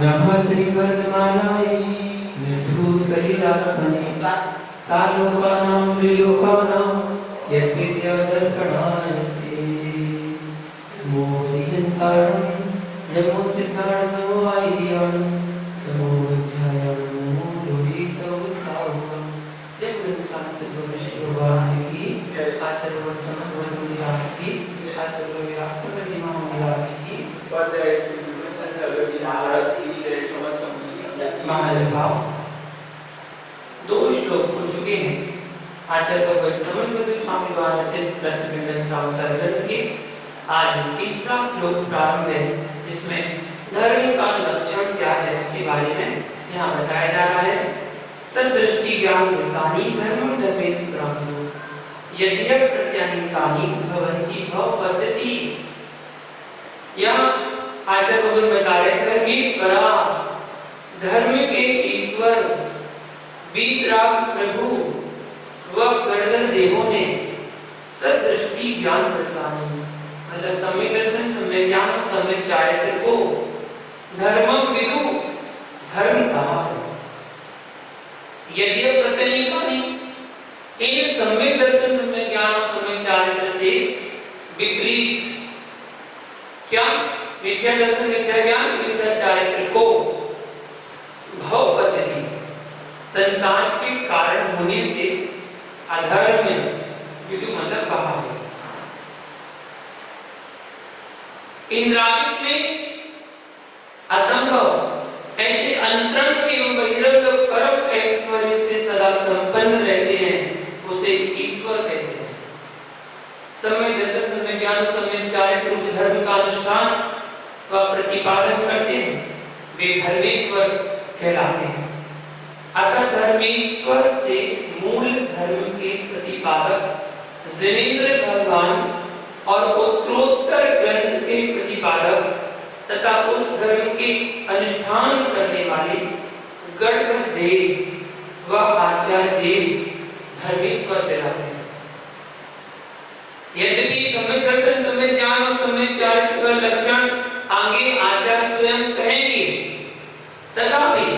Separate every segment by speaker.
Speaker 1: नमः श्रीवर्धमानाय निर्धूतकलितात्मने सालोकानां त्रिलोकानां यद्विद्यादर्पणाय ते नमो हरिहन्ताणं नमो सिद्धाणं नमो आयर्याणं नमो वज्रायाणं नमो लोहितसहस्रावकं। जय गुरुनाथ सद्गुरु भगवान की जय। आचार्य वन समन्वय विराज की आचार्य विराज सकल इमाम विराज की
Speaker 2: पदय श्री विमोचन सरस्वती महाराज की जय। समस्त
Speaker 1: महानुभाव दो श्लोक हो चुके हैं आचार्य भगवत समन्वय स्वामी द्वारा रचित रत्नखंड सावचार ग्रंथ के। आज तीसरा श्लोक प्रारंभ है जिसमें धर्म का लक्षण क्या है उसके बारे में यहाँ बताया जा रहा है। सदृष्टि ज्ञान वृतानि धर्मं धर्मेस्परामो यद्यप प्रत्यानीतानि भवन्ति भव पद्धति। या आचार्य भगवत बता रहे धर्मेश्वरा धर्म के ईश्वर वीतराग प्रभु व गणधर देवों ने सदृष्टि ज्ञान वृतानि मतलब सम्यक दर्शन सम्यक ज्ञान और सम्यक चारित्र को धर्मं विदु धर्म कहा है। यद्यप प्रत्यनीकानि इन सम्यक दर्शन सम्यक ज्ञान और सम्यक चारित्र से विपरीत क्या मिथ्या दर्शन मिथ्या ज्ञान मिथ्या चारित्र को भव पद्धति संसार के कारण होने से अधर्म विदु मतलब कहा है। इंद्रादिक में असंभव ऐसे अंतरंग एवं बहिरंग कर्म ऐश्वर्य से सदा संपन्न रहते हैं उसे ईश्वर कहते हैं। सम्यक दर्शन सम्यक ज्ञान सम्यक चारित्र रूप धर्म का अनुष्ठान व प्रतिपादन करते हैं वे धर्मेश्वर कहलाते हैं। अतः धर्मेश्वर से मूल धर्म के प्रतिपादक जिनेंद्र भगवान और उत्तरोत्तर ग्रंथ के प्रतिपादक तथा उस धर्म के अनुष्ठान करने वाले गणधर देव व आचार्य देव धर्मेश्वर कहलाते हैं। यद्यपि सम्यक दर्शन सम्यक ज्ञान और सम्यक चारित्र का लक्षण आगे आचार्य स्वयं कहेंगे तथापि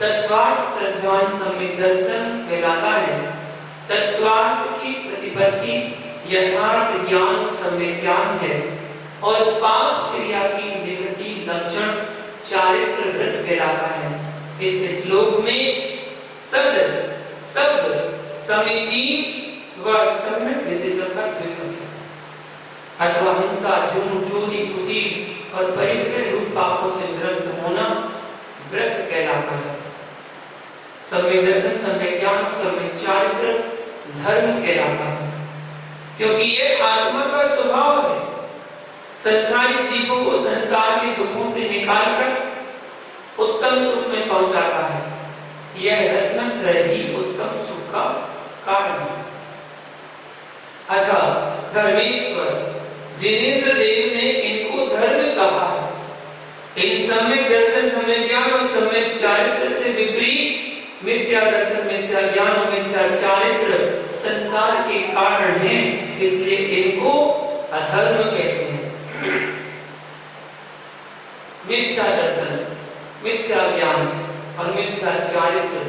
Speaker 1: तत्वार्थ श्रद्धावान सम्यक दर्शन कहलाता है। तत्वार्थ की प्रतिपत्ति यथार्थ ज्ञान सम्यक ज्ञान है और पाप क्रिया की निवृत्ति लक्षण चारित्र व्रत कहलाता है। इस श्लोक में शब्द समीचीन व सम्यक विशेषण का प्रयोग है। अथवा हिंसा झूठ चोरी कुशील और परिग्रह रूप पापों से विरक्त होना व्रत कहलाता है। सम्यक दर्शन सम्यक ज्ञान सम्यक चारित्र धर्म कहलाता है क्योंकि ये आत्मा का स्वभाव है। संसारी जीवों को संसार के दुखों से निकालकर उत्तम सुख में पहुंचाता है। यह रत्नत्रय ही उत्तम सुख का कारण है। अतः धर्मेश्वर जिनेंद्र देव ने इनको धर्म कहा है। इन सम्यक दर्शन सम्यक ज्ञान और सम्यक चारित्र से विपरीत मिथ्या दर्शन मिथ्या ज्ञान और मिथ्या चारित्र संसार के कारण हैं, इसलिए इनको अधर्म कहते हैं। मिथ्या दर्शन मिथ्या ज्ञान और मिथ्या चारित्र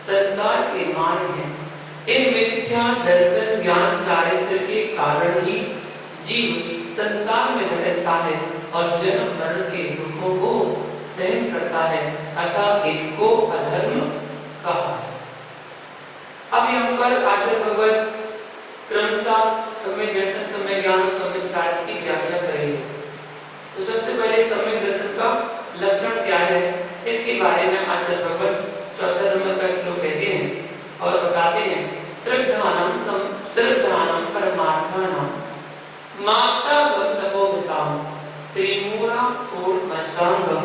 Speaker 1: संसार के मार्ग हैं। इन मिथ्या दर्शन ज्ञान चारित्र के कारण ही जीव संसार में भटकता है और जन्म मरण के दुखों को सहन करता है। अतः इनको अधर्म कहा है। अब यहाँ पर आचार्य भगवत क्रमशः सम्यक दर्शन सम्यक ज्ञान और सम्यक चारित्र की व्याख्या करेंगे। तो सबसे पहले सम्यक दर्शन का लक्षण क्या है इसके बारे में आचार्य भगवत चौथा नंबर का श्लोक कहते हैं और बताते हैं श्रद्धानां परमार्थानां माता तपोभितां त्रिमूला पूर्णमष्टांगं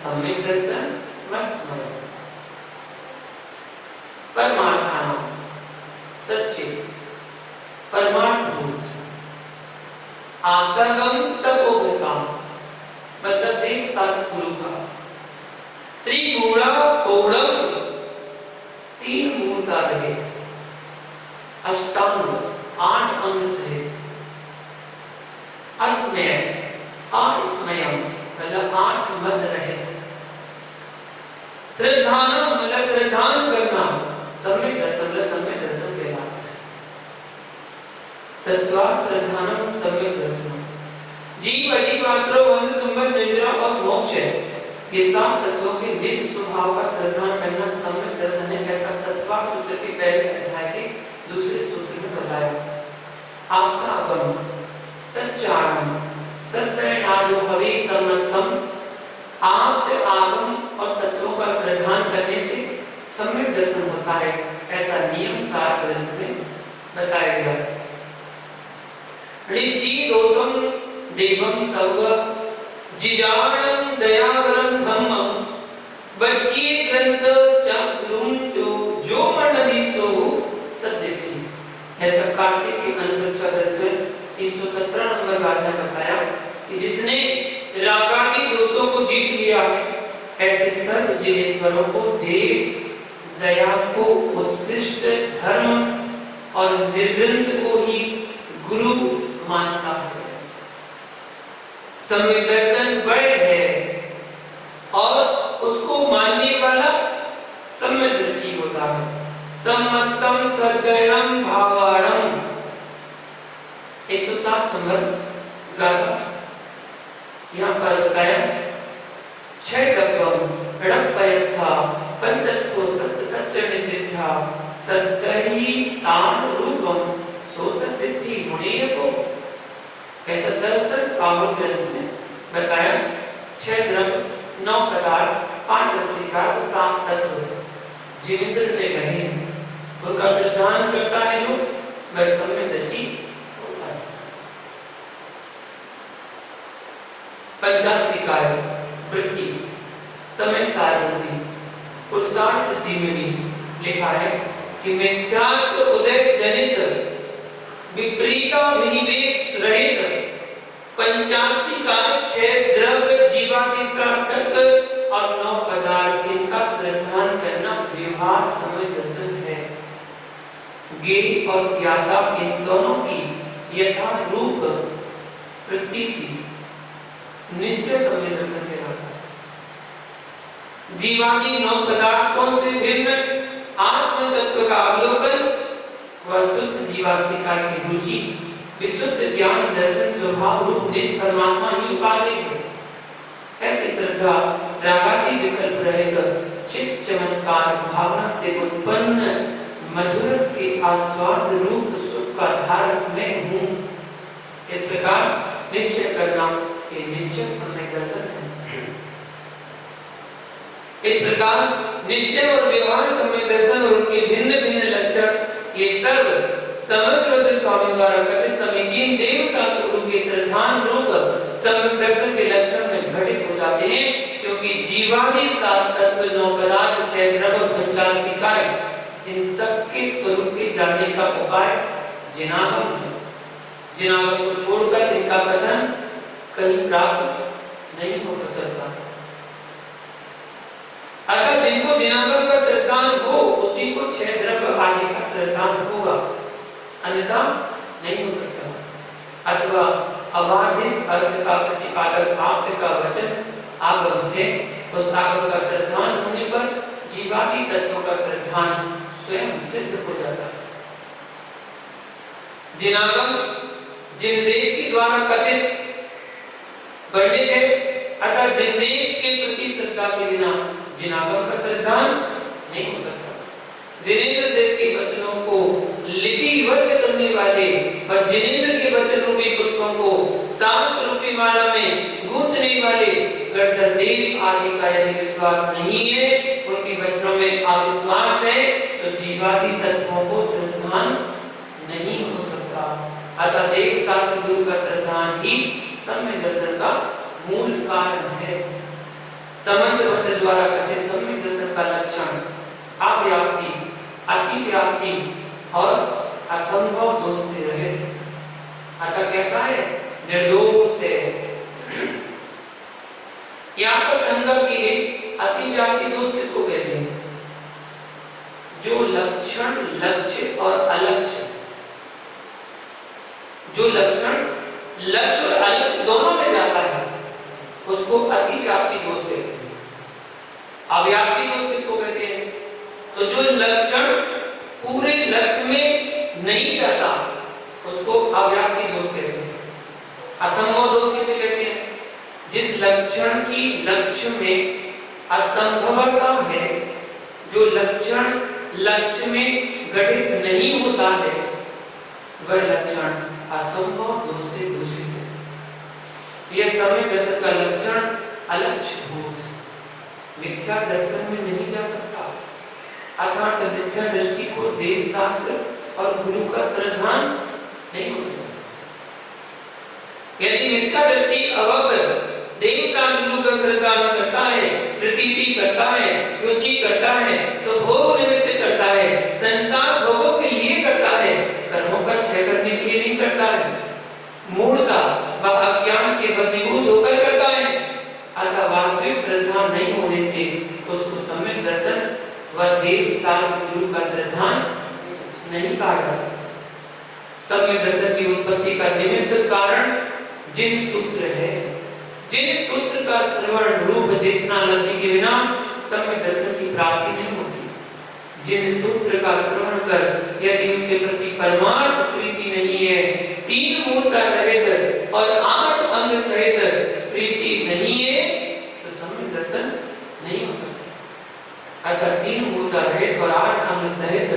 Speaker 1: सम्यक दर्शन मस्मय। परमार्थानां सच्चे परमार्थभूत आत्मगम तपोभितां मतलब देव शास्त्र गुरु का त्रिमूला पूर्णम तीन मूलता रहित अष्टांग आठ अंग सहित अस्मय अस्मयम मतलब आठ मद रहित श्रद्धानम मतलब श्रद्धान करना, सम्यक दर्शन कहलाता है। तत्वा श्रद्धानम सम्यक दर्शन। जीव अजीव आश्रय वन संबंध निद्रा और मोक्ष है, ये सात तत्वों के नित्य स्वभाव का श्रद्धान करना सम्यक दर्शन है। ऐसा तत्वा सूत्र के पहले अध्याय के दूसरे सूत्र में बताया। आप्तागम तच्चारम सत्यनादो हवे सम्मतम। आप्त आगम और तत्वों का श्रद्धान करने से सम्यक दर्शन होता है, ऐसा नियम सार ग्रंथ में बताया गया। ऋद्धि दोषम देवम सर्व जिजाणं दयावरं धम्मं बच्चे ग्रंथ चक्रुम जो मणदिसो सद्यति। ऐसा कार्तिक के अनुपक्षा ग्रंथ में 317 नंबर गाथा बताया कि जिसने रागादि दोषों को जीत लिया है, ऐसे सर्व जिनेश्वरों को देव दया को उत्कृष्ट धर्म और निर्ग्रंथ को ही गुरु मानता है। सम्यक दर्शन बड़ है और उसको मानने वाला सम्यक दृष्टि होता है। सम्मतम सद्गणम भावाणम 107 नंबर गाथा यहाँ पर बताया। छयगपम रणपयथा पंचत्थो सत्तच्च निदिष्ठा सद्गहि तान रूपम सोसतिथि गुणेयको। ऐसा दरअसल काव्य ग्रंथ में बताया। 6 द्रव्य 9 पदार्थ 5 अस्थिकार 7 तत्व जिनेंद्र ने कहे, उनका सिद्धांत करता है जो वह सम्यक दृष्टि होता है। पंचास्तिकार वृत्ति समय सार वृत्ति पुरुषार्थ सिद्धि में भी लिखा है कि मिथ्यात्व उदय जनित विपरीत विनिवेश रहित पंचास्तिकार 6 द्रव्य जीवादि 7 तत्व और 9 पदार्थ, इनका श्रद्धान करना व्यवहार समय दर्शन है। ज्ञेय और ज्ञाता इन दोनों की यथा रूप प्रतीति निश्चय समय दर्शन कहलाता है। जीवादि 9 पदार्थों से भिन्न आत्म तत्व का अवलोकन व शुद्ध जीवास्तिकार की रुचि विशुद्ध ज्ञान दर्शन स्वभाव रूप निज परमात्मा ही उपाधि है। ऐसी श्रद्धा रागादि विकल्प रहित चित्त चमत्कार भावना से उत्पन्न मधुरस के आस्वाद रूप सुख का धारक मैं हूँ, इस प्रकार निश्चय करना ये निश्चय सम्यक दर्शन है। इस प्रकार निश्चय और व्यवहार सम्यक दर्शन और उनके भिन्न भिन्न लक्षण ये सर्व समग्र स्वामी द्वारा कथित समीचीन देव शास्त्रों के श्रद्धान रूप सम्यक दर्शन के लक्षण में घटित हो जाते हैं, क्योंकि जीवादि 7 तत्व 9 पदार्थ 6 द्रव्य पंचास्तिकार इन सब के स्वरूप के जानने का उपाय जिनागम है। जिनागम को छोड़कर इनका कथन कहीं प्राप्त नहीं हो सकता। अगर जिनको जिनागम का श्रद्धान हो उसी को 6 द्रव्य आदि का श्रद्धान होगा, अन्यथा नहीं हो सकता। अथवा अबाधित अर्थ का प्रतिपादक आप्त का वचन आगम है, उस आगम का श्रद्धान होने पर जीवादि तत्वों का श्रद्धान स्वयं सिद्ध हो जाता है। जिनागम जिनदेव के द्वारा कथित वर्णित है, अतः जिनदेव के प्रति श्रद्धा के बिना जिनागम का श्रद्धान नहीं हो सकता। जिनेंद्र देव के वचनों को लिपिबद्ध करने वाले और जिनेंद्र के वचन रूपी पुस्तकों को शास्त्र रूपी माला में गूंथने वाले गणधर देव आदि का यदि विश्वास नहीं है, उनके वचनों में अविश्वास है, तो जीवादि तत्वों को श्रद्धान नहीं हो सकता। अतः देव शास्त्र गुरु का श्रद्धान ही सम्यक दर्शन का मूल कारण है। समन्वय द्वारा कथित सम्यक दर्शन का लक्षण अव्याप्ति, अतिव्याप्ति और असंभव दोष से रहित है। अतः कैसा है? निर्दोष है। यहाँ पर संगम की गई अतिव्याप्ति दोष किसको कहते हैं? जो लक्षण लक्ष्य और अलक्ष्य, जो लक्षण लक्ष्य और अलक्ष्य दोनों में जाता है, उसको अतिव्याप्ति दोष कहते हैं। अव्याप्ति दोष किसको कहते हैं? तो जो लक्षण पूरे लक्ष्य में नहीं जाता उसको अव्याप्ति दोष कहते हैं। असंभव दोष किसे कहते हैं? जिस लक्षण की लक्ष्य में असंभवता है, जो लक्षण लक्ष्य में घटित नहीं होता है, वह लक्षण असंभव दोष से दूषित है। यह समय दर्शन का लक्षण अलक्ष्यभूत मिथ्या दर्शन में नहीं जा सकता, अर्थात मिथ्या दृष्टि को देव शास्त्र और गुरु का श्रद्धान नहीं हो सकता। यदि मिथ्या दृष्टि अवगत देव शास्त्र गुरु का श्रद्धान करता है, प्रतीति करता है, रुचि करता है, तो भोग निमित्त करता है, संसार भोगों के लिए करता है, कर्मों का क्षय करने के लिए नहीं करता है। मूढ़ता व अज्ञान के वशीभूत होकर करता है, अतः वास्तविक श्रद्धा नहीं होने से उसको सम्यक दर्शन व देव शास्त्र गुरु का श्रद्धान नहीं कहा जा सकता। सम्यक दर्शन की उत्पत्ति का निमित्त कारण जिन सूत्र है, जिन सूत्र का श्रवण रूप देशना लब्धि के बिना सम्यक दर्शन की प्राप्ति नहीं होती। जिन सूत्र का श्रवण कर यदि उसके प्रति परमार्थ प्रीति नहीं है, तीन मूर्ता रहित और 8 अंग सहित प्रीति नहीं है, तो सम्यक दर्शन नहीं हो सकता। अतः 3 मूर्ता रहित और 8 अंग सहित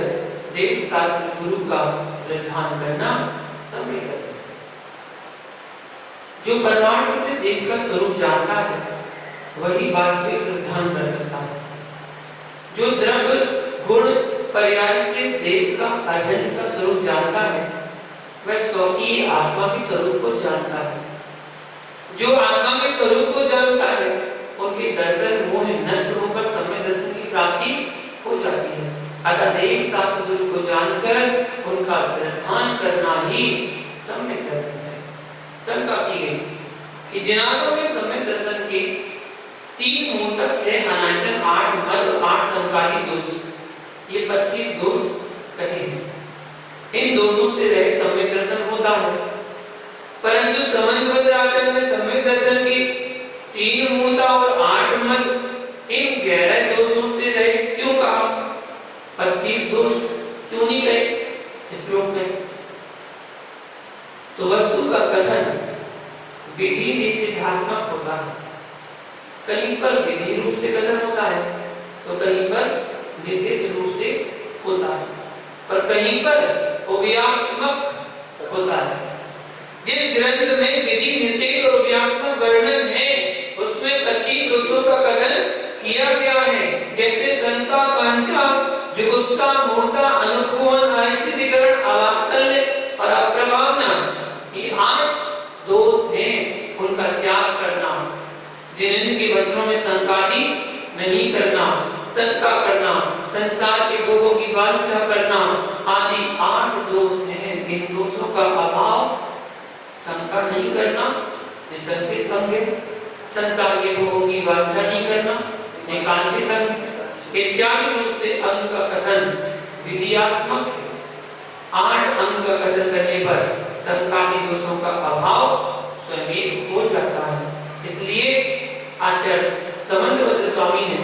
Speaker 1: देव शास्त्र गुरु का श्रद्धान करना सम्यक दर्शन। जो परमार्थ से देव का स्वरूप जानता है वही वास्तविक श्रद्धान कर सकता है। जो द्रव्य गुण पर्याय से देव का अध्ययन का स्वरूप जानता है वह स्वकीय आत्मा के स्वरूप को जानता है। जो आत्मा के स्वरूप को जानता है उनके दर्शन मोह नष्ट होकर सम्यक दर्शन की प्राप्ति हो जाती है। अतः देव शास्त्र गुरु को जानकर उनका श्रद्धान करना ही सम्यक दर्शन है। शंका की गई कि जिनादों में सम्यक दर्शन के 3 मूर्ता, 6 अनायतन, 8 मद और 8 समकाली दोष, ये 25 दोष कहे हैं। इन दोषों से रहित सम्यक दर्शन होता है, परंतु समन्वय आचरण में सम्यक दर्शन के 3 मूर्ता और 8 मद इन गहरे दोषों से रहित क्यों कहा? 25 दोष क्यों नहीं कहे इस श्लोक में? तो वस्तु का कथन विधि निषेधात्मक होता है। कहीं पर विधि रूप से कथन होता है तो कहीं पर निषेध रूप से होता है, पर कहीं पर उभयात्मक होता है। जिस ग्रंथ में विधि निषेध और उभयात्मक वर्णन है उसमें 25 दोषों का कथन किया गया है, जैसे शंका, कांचा, जुगुप्सा, मूर्ता, अनुकूलन, अस्थितिकरण, अवात्सल्य और अप्रभावना, ये 8 दोष हैं। उनका त्याग करना, जिनके वचनों में शंकादि नहीं करना, शंका करना, संसार के भोगों की वांछा करना आदि 8 दोष हैं। इन दोषों का अभाव, शंका नहीं करना निसंकेत अंग है, संसार के भोगों की वांछा नहीं करना निकांक्षित अंग इत्यादि रूप से अंग का कथन विधियात्मक है। 8 अंग का कथन करने पर शंकादि दोषों का अभाव स्वयं हो जाता है। इसलिए आचार्य समन्वय स्वामी ने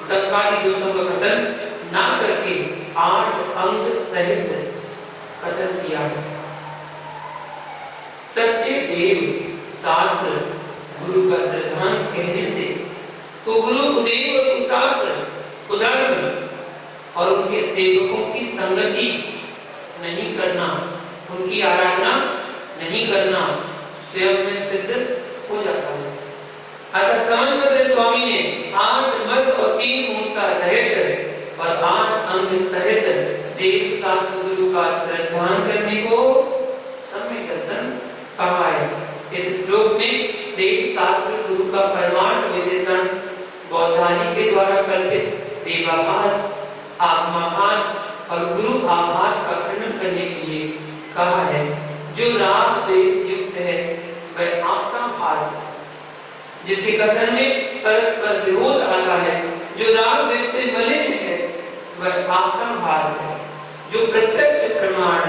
Speaker 1: शंकादि दोषों का कथन ना करके 8 अंग सहित कथन किया है। सच्चे देव शास्त्र गुरु का श्रद्धान कहने से तो गुरु कुदेव और कुशास्त्र कुधर्म और उनके सेवकों की संगति नहीं करना, उनकी आराधना नहीं करना स्वयं में सिद्ध हो जाता है। अतः समन्वय स्वामी ने 8 मद और 3 मूर्ता रहित और 8 अंग सहित देव शास्त्र गुरु का श्रद्धान करने को सम्यक दर्शन कहा है। इस श्लोक में देव शास्त्र गुरु का परमार्थ विशेषण बौद्धादि के द्वारा कल्पित देवाभास, आत्माभास और गुरु आभास का खंडन करने के लिए कहा है। जो राग द्वेष युक्त है वह आपका भास है, जिसके कथन में परस्पर विरोध आता है। जो राग द्वेष से मलिन है वह आपका भास है। जो प्रत्यक्ष प्रमाण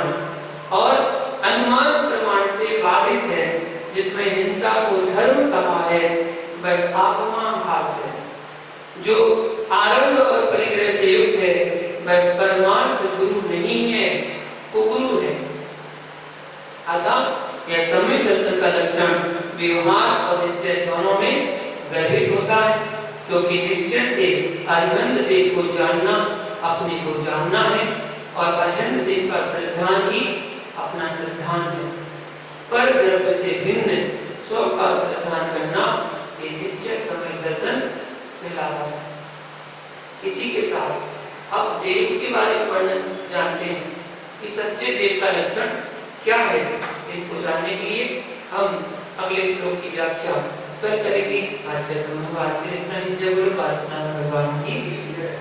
Speaker 1: और अनुमान प्रमाण से बाधित है, जिसमें हिंसा को धर्म कहा है, वह आत्मा भास है। जो आरंभ और परिग्रह से युक्त है वह परमार्थ गुरु नहीं है, वो गुरु है। अतः यह सम्यक दर्शन का लक्षण व्यवहार और निश्चय दोनों में गर्भित होता है, क्योंकि निश्चय से अरिहंत देव को जानना अपने को जानना है और अरिहंत देव का श्रद्धान ही अपना श्रद्धान है। पर द्रव्य से भिन्न स्व का श्रद्धान करना ये निश्चय सम्यक दर्शन कहलाता है। इसी के साथ अब देव के बारे में वर्णन जानते हैं कि सच्चे देव का लक्षण क्या है। इसको जानने के लिए हम अगले श्लोक की व्याख्या कल करेंगे। आज का संबंध आज के लिए इतना ही। जय गुरु पार्षनाथ भगवान की।
Speaker 2: जय।